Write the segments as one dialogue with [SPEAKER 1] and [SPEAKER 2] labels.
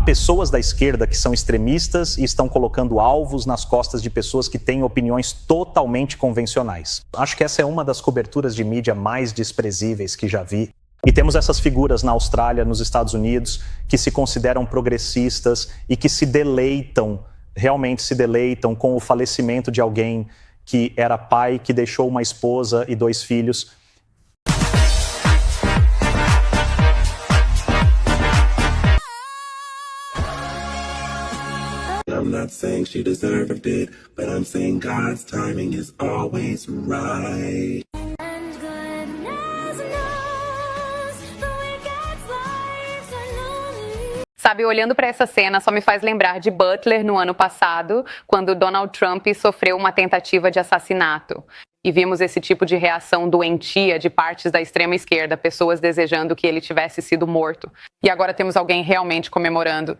[SPEAKER 1] pessoas da esquerda que são extremistas e estão colocando alvos nas costas de pessoas que têm opiniões totalmente convencionais. Acho que essa é uma das coberturas de mídia mais desprezíveis que já vi. E temos essas figuras na Austrália, nos Estados Unidos, que se consideram progressistas e que se deleitam, realmente se deleitam com o falecimento de alguém que era pai, que deixou uma esposa e 2 filhos.
[SPEAKER 2] I'm not saying she deserved it, but I'm saying God's timing is always right.
[SPEAKER 3] Sabe, olhando para essa cena, só me faz lembrar de Butler no ano passado, quando Donald Trump sofreu uma tentativa de assassinato. E vimos esse tipo de reação doentia de partes da extrema esquerda, pessoas desejando que ele tivesse sido morto. E agora temos alguém realmente comemorando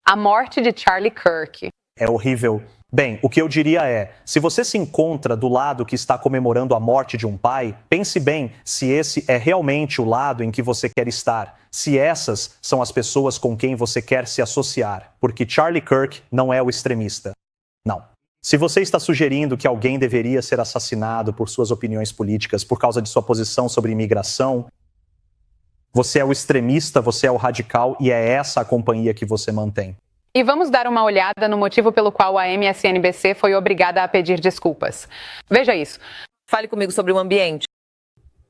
[SPEAKER 3] a morte de Charlie Kirk.
[SPEAKER 1] É horrível. Bem, o que eu diria é, se você se encontra do lado que está comemorando a morte de um pai, pense bem se esse é realmente o lado em que você quer estar, se essas são as pessoas com quem você quer se associar, porque Charlie Kirk não é o extremista. Não. Se você está sugerindo que alguém deveria ser assassinado por suas opiniões políticas, por causa de sua posição sobre imigração, você é o extremista, você é o radical e é essa a companhia que você mantém.
[SPEAKER 3] E vamos dar uma olhada no motivo pelo qual a MSNBC foi obrigada a pedir desculpas. Veja isso.
[SPEAKER 4] Fale comigo sobre um ambiente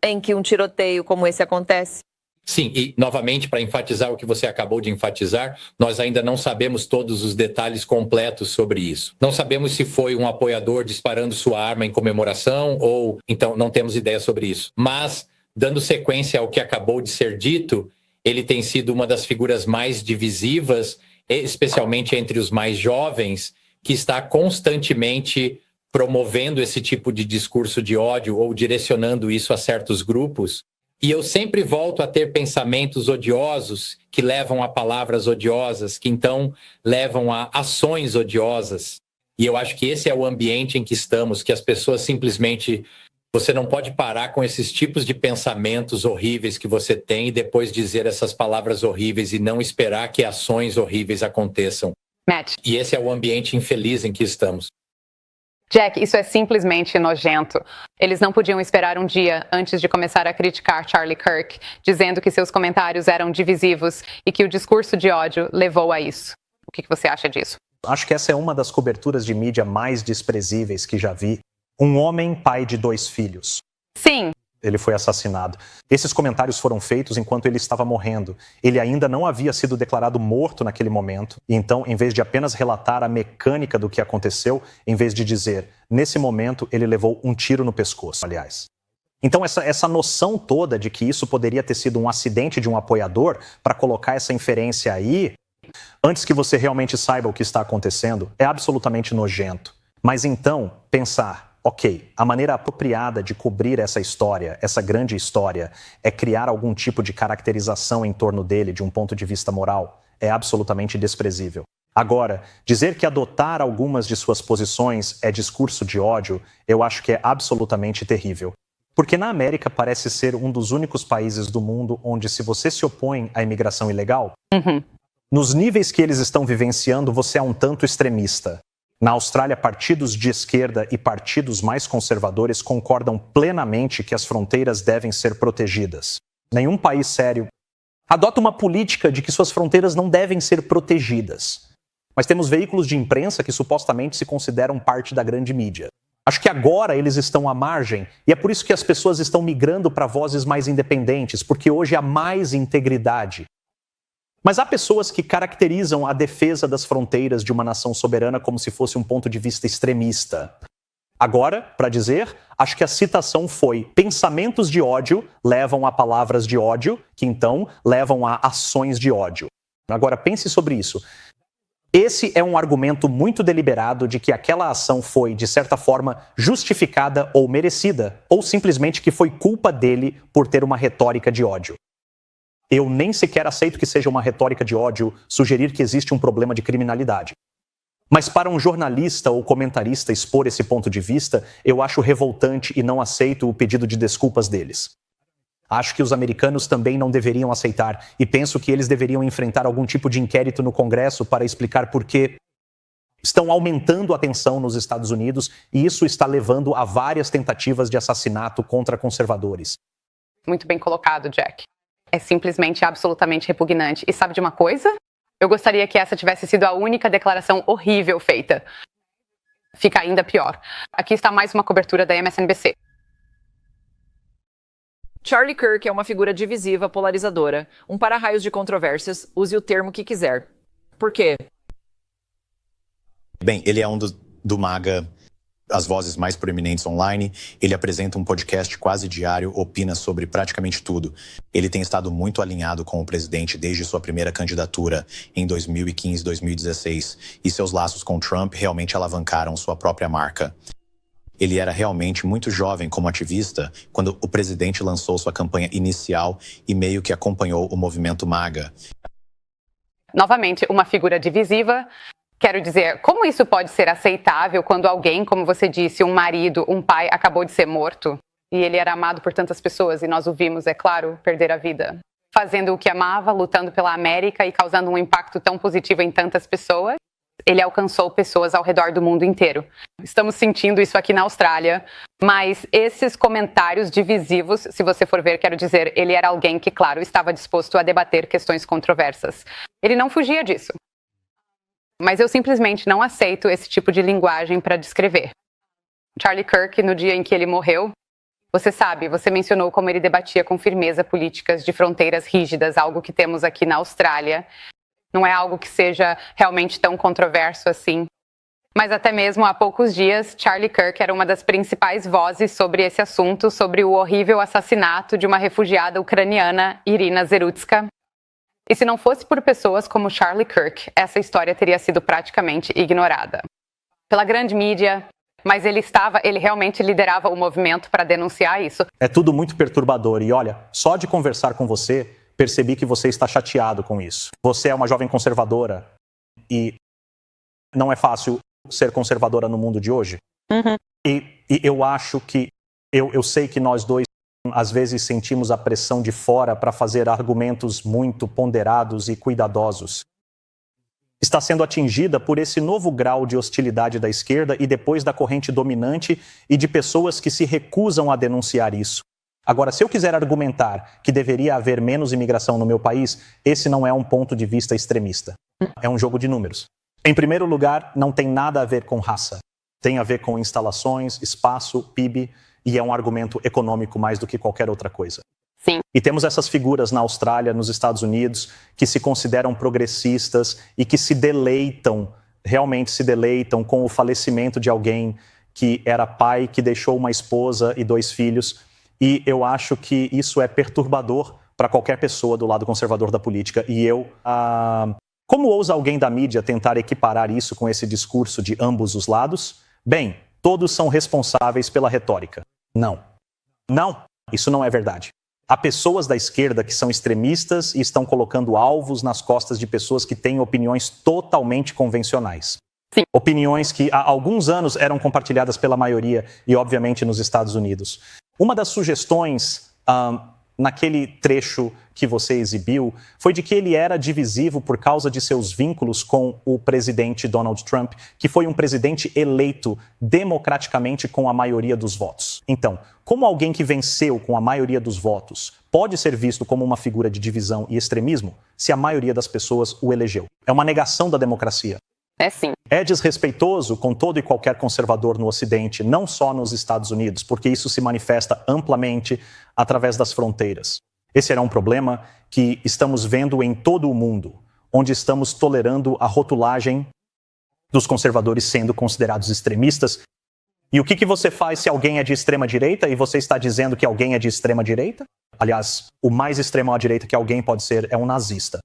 [SPEAKER 4] em que um tiroteio como esse acontece.
[SPEAKER 5] Sim, e novamente, para enfatizar o que você acabou de enfatizar, nós ainda não sabemos todos os detalhes completos sobre isso. Não sabemos se foi um apoiador disparando sua arma em comemoração ou... Então, não temos ideia sobre isso. Mas, dando sequência ao que acabou de ser dito, ele tem sido uma das figuras mais divisivas, especialmente entre os mais jovens, que está constantemente promovendo esse tipo de discurso de ódio ou direcionando isso a certos grupos. E eu sempre volto a ter pensamentos odiosos que levam a palavras odiosas, que então levam a ações odiosas. E eu acho que esse é o ambiente em que estamos, que as pessoas simplesmente... Você não pode parar com esses tipos de pensamentos horríveis que você tem e depois dizer essas palavras horríveis e não esperar que ações horríveis aconteçam.
[SPEAKER 3] Matt.
[SPEAKER 5] E esse é o ambiente infeliz em que estamos.
[SPEAKER 3] Jack, isso é simplesmente nojento. Eles não podiam esperar um dia antes de começar a criticar Charlie Kirk, dizendo que seus comentários eram divisivos e que o discurso de ódio levou a isso. O que você acha disso?
[SPEAKER 1] Acho que essa é uma das coberturas de mídia mais desprezíveis que já vi. Um homem, pai de 2 filhos.
[SPEAKER 3] Sim.
[SPEAKER 1] Ele foi assassinado. Esses comentários foram feitos enquanto ele estava morrendo. Ele ainda não havia sido declarado morto naquele momento. Então, em vez de apenas relatar a mecânica do que aconteceu, em vez de dizer, nesse momento, ele levou um tiro no pescoço, aliás. Então, essa noção toda de que isso poderia ter sido um acidente de um apoiador, para colocar essa inferência aí, antes que você realmente saiba o que está acontecendo, é absolutamente nojento. Mas então, pensar... Ok, a maneira apropriada de cobrir essa história, essa grande história, é criar algum tipo de caracterização em torno dele de um ponto de vista moral. É absolutamente desprezível. Agora, dizer que adotar algumas de suas posições é discurso de ódio, eu acho que é absolutamente terrível. Porque na América parece ser um dos únicos países do mundo onde, se você se opõe à imigração ilegal, nos níveis que eles estão vivenciando, você é um tanto extremista. Na Austrália, partidos de esquerda e partidos mais conservadores concordam plenamente que as fronteiras devem ser protegidas. Nenhum país sério adota uma política de que suas fronteiras não devem ser protegidas. Mas temos veículos de imprensa que supostamente se consideram parte da grande mídia. Acho que agora eles estão à margem e é por isso que as pessoas estão migrando para vozes mais independentes, porque hoje há mais integridade. Mas há pessoas que caracterizam a defesa das fronteiras de uma nação soberana como se fosse um ponto de vista extremista. Agora, para dizer, acho que a citação foi: pensamentos de ódio levam a palavras de ódio, que então levam a ações de ódio. Agora, pense sobre isso. Esse é um argumento muito deliberado de que aquela ação foi, de certa forma, justificada ou merecida, ou simplesmente que foi culpa dele por ter uma retórica de ódio. Eu nem sequer aceito que seja uma retórica de ódio sugerir que existe um problema de criminalidade. Mas para um jornalista ou comentarista expor esse ponto de vista, eu acho revoltante e não aceito o pedido de desculpas deles. Acho que os americanos também não deveriam aceitar e penso que eles deveriam enfrentar algum tipo de inquérito no Congresso para explicar por que estão aumentando a tensão nos Estados Unidos e isso está levando a várias tentativas de assassinato contra conservadores.
[SPEAKER 3] Muito bem colocado, Jack. É simplesmente absolutamente repugnante. E sabe de uma coisa? Eu gostaria que essa tivesse sido a única declaração horrível feita. Fica ainda pior. Aqui está mais uma cobertura da MSNBC.
[SPEAKER 4] Charlie Kirk é uma figura divisiva, polarizadora. Um para-raios de controvérsias, use o termo que quiser. Por quê?
[SPEAKER 6] Bem, ele é um do MAGA, as vozes mais proeminentes online. Ele apresenta um podcast quase diário, opina sobre praticamente tudo. Ele tem estado muito alinhado com o presidente desde sua primeira candidatura em 2015, 2016. E seus laços com Trump realmente alavancaram sua própria marca. Ele era realmente muito jovem como ativista quando o presidente lançou sua campanha inicial e meio que acompanhou o movimento MAGA.
[SPEAKER 3] Novamente, uma figura divisiva. Quero dizer, como isso pode ser aceitável quando alguém, como você disse, um marido, um pai, acabou de ser morto? E ele era amado por tantas pessoas e nós o vimos, é claro, perder a vida. Fazendo o que amava, lutando pela América e causando um impacto tão positivo em tantas pessoas. Ele alcançou pessoas ao redor do mundo inteiro. Estamos sentindo isso aqui na Austrália, mas esses comentários divisivos, se você for ver, quero dizer, ele era alguém que, claro, estava disposto a debater questões controversas. Ele não fugia disso. Mas eu simplesmente não aceito esse tipo de linguagem para descrever. Charlie Kirk, no dia em que ele morreu, você sabe, você mencionou como ele debatia com firmeza políticas de fronteiras rígidas, algo que temos aqui na Austrália. Não é algo que seja realmente tão controverso assim. Mas até mesmo há poucos dias, Charlie Kirk era uma das principais vozes sobre esse assunto, sobre o horrível assassinato de uma refugiada ucraniana, Irina Zerutska. E se não fosse por pessoas como Charlie Kirk, essa história teria sido praticamente ignorada. Pela grande mídia, mas ele realmente liderava o movimento para denunciar isso.
[SPEAKER 1] É tudo muito perturbador e olha, só de conversar com você, percebi que você está chateado com isso. Você é uma jovem conservadora e não é fácil ser conservadora no mundo de hoje.
[SPEAKER 3] Uhum.
[SPEAKER 1] E eu acho que, eu sei que nós dois às vezes sentimos a pressão de fora para fazer argumentos muito ponderados e cuidadosos. Está sendo atingida por esse novo grau de hostilidade da esquerda e depois da corrente dominante e de pessoas que se recusam a denunciar isso. Agora, se eu quiser argumentar que deveria haver menos imigração no meu país, esse não é um ponto de vista extremista. É um jogo de números. Em primeiro lugar, não tem nada a ver com raça. Tem a ver com instalações, espaço, PIB, e é um argumento econômico mais do que qualquer outra coisa.
[SPEAKER 3] Sim.
[SPEAKER 1] E temos essas figuras na Austrália, nos Estados Unidos, que se consideram progressistas e que realmente se deleitam com o falecimento de alguém que era pai, que deixou uma esposa e 2 filhos. E eu acho que isso é perturbador para qualquer pessoa do lado conservador da política. E como ousa alguém da mídia tentar equiparar isso com esse discurso de ambos os lados? Bem, todos são responsáveis pela retórica. Não, isso não é verdade. Há pessoas da esquerda que são extremistas e estão colocando alvos nas costas de pessoas que têm opiniões totalmente convencionais.
[SPEAKER 3] Sim.
[SPEAKER 1] Opiniões que há alguns anos eram compartilhadas pela maioria e, obviamente, nos Estados Unidos. Uma das sugestões naquele trecho que você exibiu foi de que ele era divisivo por causa de seus vínculos com o presidente Donald Trump, que foi um presidente eleito democraticamente com a maioria dos votos. Então, como alguém que venceu com a maioria dos votos pode ser visto como uma figura de divisão e extremismo se a maioria das pessoas o elegeu? É uma negação da democracia.
[SPEAKER 3] É sim.
[SPEAKER 1] É desrespeitoso com todo e qualquer conservador no Ocidente, não só nos Estados Unidos, porque isso se manifesta amplamente através das fronteiras. Esse era um problema que estamos vendo em todo o mundo, onde estamos tolerando a rotulagem dos conservadores sendo considerados extremistas. E o que você faz se alguém é de extrema-direita e você está dizendo que alguém é de extrema-direita? Aliás, o mais extremo à direita que alguém pode ser é um nazista.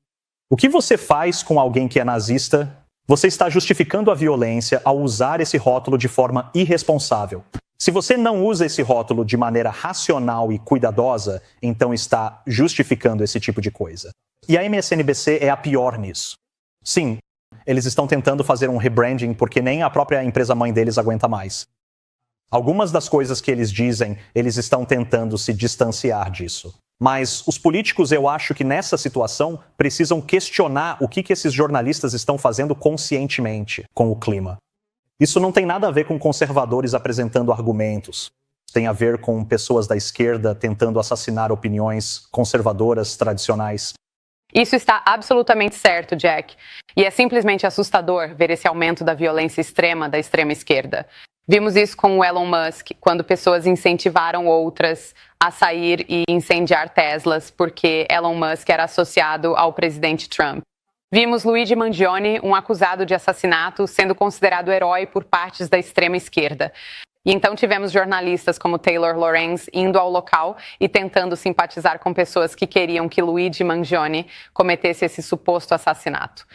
[SPEAKER 1] O que você faz com alguém que é nazista? Você está justificando a violência ao usar esse rótulo de forma irresponsável. Se você não usa esse rótulo de maneira racional e cuidadosa, então está justificando esse tipo de coisa. E a MSNBC é a pior nisso. Sim, eles estão tentando fazer um rebranding porque nem a própria empresa-mãe deles aguenta mais. Algumas das coisas que eles dizem, eles estão tentando se distanciar disso. Mas os políticos, eu acho que nessa situação, precisam questionar o que esses jornalistas estão fazendo conscientemente com o clima. Isso não tem nada a ver com conservadores apresentando argumentos. Tem a ver com pessoas da esquerda tentando assassinar opiniões conservadoras tradicionais.
[SPEAKER 3] Isso está absolutamente certo, Jack. E é simplesmente assustador ver esse aumento da violência extrema da extrema esquerda. Vimos isso com o Elon Musk, quando pessoas incentivaram outras a sair e incendiar Teslas porque Elon Musk era associado ao presidente Trump. Vimos Luigi Mangione, um acusado de assassinato, sendo considerado herói por partes da extrema esquerda. E então tivemos jornalistas como Taylor Lorenz indo ao local e tentando simpatizar com pessoas que queriam que Luigi Mangione cometesse esse suposto assassinato.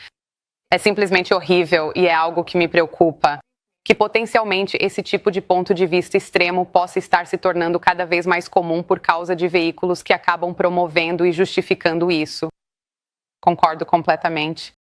[SPEAKER 3] É simplesmente horrível e é algo que me preocupa, que potencialmente esse tipo de ponto de vista extremo possa estar se tornando cada vez mais comum por causa de veículos que acabam promovendo e justificando isso. Concordo completamente.